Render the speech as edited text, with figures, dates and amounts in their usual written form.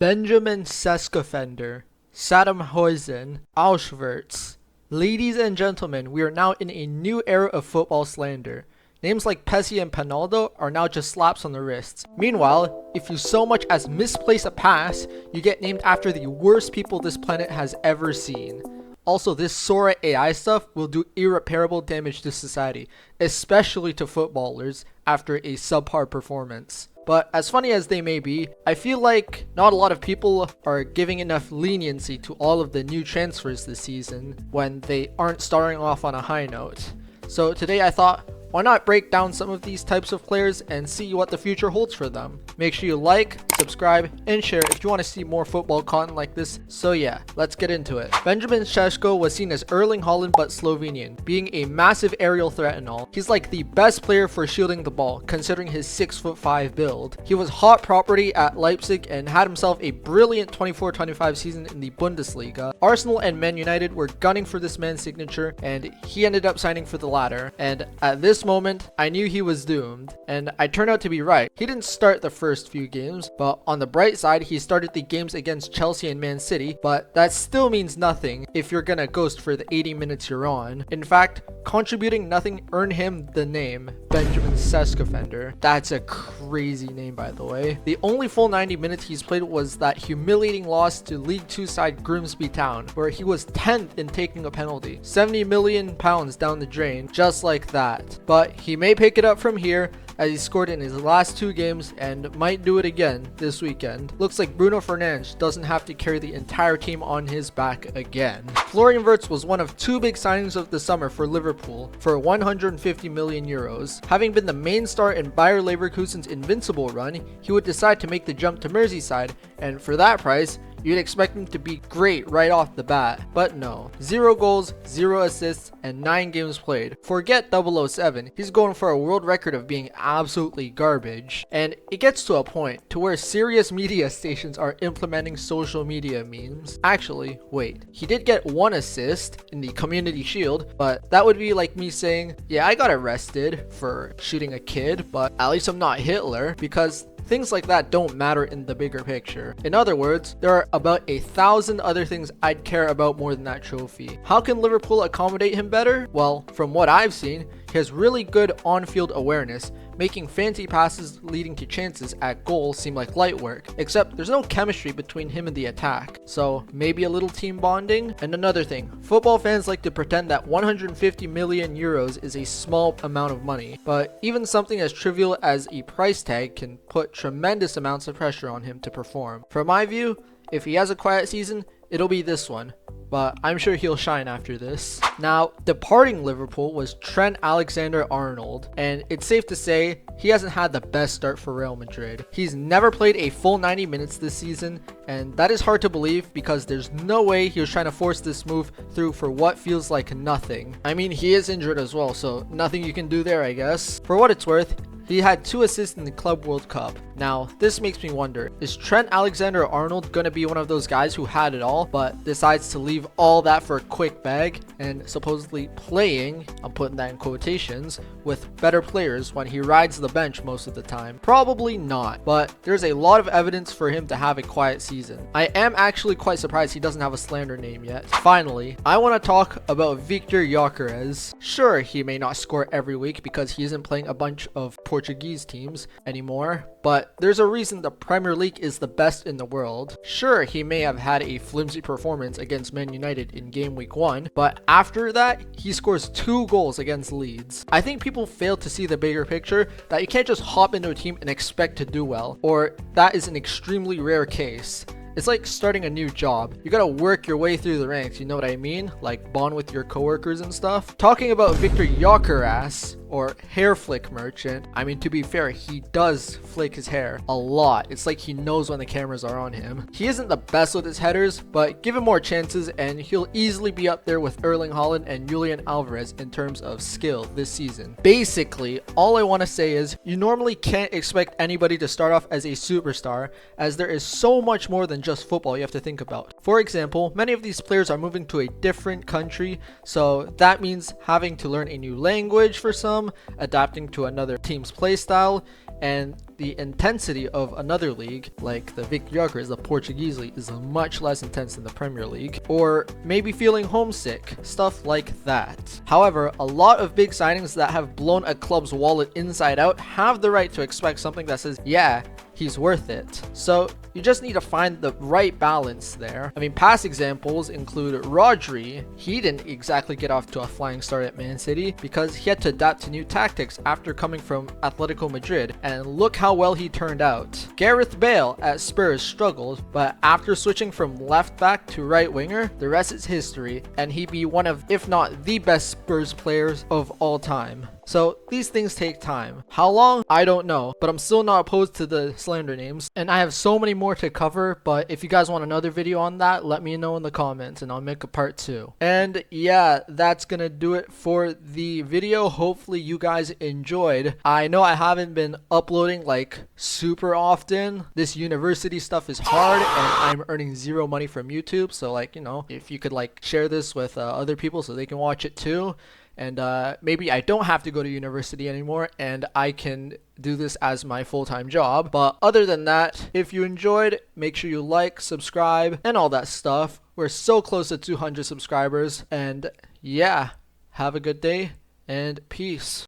Benjamin Sesko, Saddamhuisen, Auschwitz. Ladies and gentlemen, we are now in a new era of football slander. Names like Pessi and Pinaldo are now just slaps on the wrists. Meanwhile, if you so much as misplace a pass, you get named after the worst people this planet has ever seen. Also, this Sora AI stuff will do irreparable damage to society, especially to footballers after a subpar performance. But as funny as they may be, I feel like not a lot of people are giving enough leniency to all of the new transfers this season when they aren't starting off on a high note. So today I thought, why not break down some of these types of players and see what the future holds for them. Make sure you like, subscribe, and share if you want to see more football content like this. So yeah, let's get into it. Benjamin Sesko was seen as Erling Haaland but Slovenian, being a massive aerial threat and all. He's like the best player for shielding the ball, considering his 6'5" build. He was hot property at Leipzig and had himself a brilliant 24-25 season in the Bundesliga. Arsenal and Man United were gunning for this man's signature, and he ended up signing for the latter. And at this moment, I knew he was doomed, and I turned out to be right. He didn't start the first few games, but on the bright side, he started the games against Chelsea and Man City, but that still means nothing if you're gonna ghost for the 80 minutes you're on. In fact, contributing nothing earned him the name Benjamin Sesko. That's a crazy name, by the way. The only full 90 minutes he's played was that humiliating loss to League 2 side Grimsby Town, where he was 10th in taking a penalty. £70 million down the drain, just like that. But he may pick it up from here, as he scored in his last 2 games and might do it again this weekend. Looks like Bruno Fernandes doesn't have to carry the entire team on his back again. Florian Wirtz was one of 2 big signings of the summer for Liverpool for 150 million euros. Having been the main star in Bayer Leverkusen's invincible run, he would decide to make the jump to Merseyside, and for that price, you'd expect him to be great right off the bat, but no. 0 goals, 0 assists, and 9 games played. Forget 007, he's going for a world record of being absolutely garbage. And it gets to a point to where serious media stations are implementing social media memes. Actually, wait, he did get 1 assist in the Community Shield, but that would be like me saying, yeah, I got arrested for shooting a kid, but at least I'm not Hitler, because things like that don't matter in the bigger picture. In other words, there are about 1,000 other things I'd care about more than that trophy. How can Liverpool accommodate him better? Well, from what I've seen, he has really good on-field awareness, making fancy passes leading to chances at goal seem like light work, except there's no chemistry between him and the attack. So maybe a little team bonding? And another thing, football fans like to pretend that 150 million euros is a small amount of money, but even something as trivial as a price tag can put tremendous amounts of pressure on him to perform. From my view, if he has a quiet season, it'll be this one, but I'm sure he'll shine after this. Now, departing Liverpool was Trent Alexander-Arnold, and it's safe to say he hasn't had the best start for Real Madrid. He's never played a full 90 minutes this season, and that is hard to believe because there's no way he was trying to force this move through for what feels like nothing. I mean, he is injured as well, so nothing you can do there, I guess. For what it's worth, he had 2 assists in the Club World Cup. Now, this makes me wonder, is Trent Alexander-Arnold going to be one of those guys who had it all, but decides to leave all that for a quick bag and supposedly playing, I'm putting that in quotations, with better players when he rides the bench most of the time? Probably not, but there's a lot of evidence for him to have a quiet season. I am actually quite surprised he doesn't have a slander name yet. Finally, I want to talk about Victor Gyökeres. Sure, he may not score every week because he isn't playing a bunch of Portuguese teams anymore, but there's a reason the Premier League is the best in the world. Sure, he may have had a flimsy performance against Man United in game week 1, but after that, he scores 2 goals against Leeds. I think people fail to see the bigger picture, that you can't just hop into a team and expect to do well, or that is an extremely rare case. It's like starting a new job. You gotta work your way through the ranks, you know what I mean? Like bond with your coworkers and stuff. Talking about Victor Gyökeres, or hair flick merchant, I mean, to be fair, he does flick his hair a lot. It's like he knows when the cameras are on him. He isn't the best with his headers, but give him more chances and he'll easily be up there with Erling Haaland and Julian Alvarez in terms of skill this season. Basically, all I want to say is you normally can't expect anybody to start off as a superstar, as there is so much more than just football you have to think about. For example, many of these players are moving to a different country, so that means having to learn a new language for some, adapting to another team's playstyle, and the intensity of another league, like the Vic Gyökeres, the Portuguese league, is much less intense than the Premier League, or maybe feeling homesick, stuff like that. However, a lot of big signings that have blown a club's wallet inside out have the right to expect something that says, yeah, he's worth it. So you just need to find the right balance there. I mean, past examples include Rodri. He didn't exactly get off to a flying start at Man City because he had to adapt to new tactics after coming from Atletico Madrid, and look how well he turned out. Gareth Bale at Spurs struggled, but after switching from left back to right winger, the rest is history, and he'd be one of, if not the best Spurs players of all time. So these things take time. How long? I don't know, but I'm still not opposed to the slander names. And I have so many more to cover, but if you guys want another video on that, let me know in the comments and I'll make a part 2. And yeah, that's gonna do it for the video. Hopefully you guys enjoyed. I know I haven't been uploading like super often. This university stuff is hard and I'm earning zero money from YouTube. So like, you know, if you could like share this with other people so they can watch it too. And maybe I don't have to go to university anymore and I can do this as my full-time job. But other than that, if you enjoyed, make sure you like, subscribe, and all that stuff. We're so close to 200 subscribers. And yeah, have a good day and peace.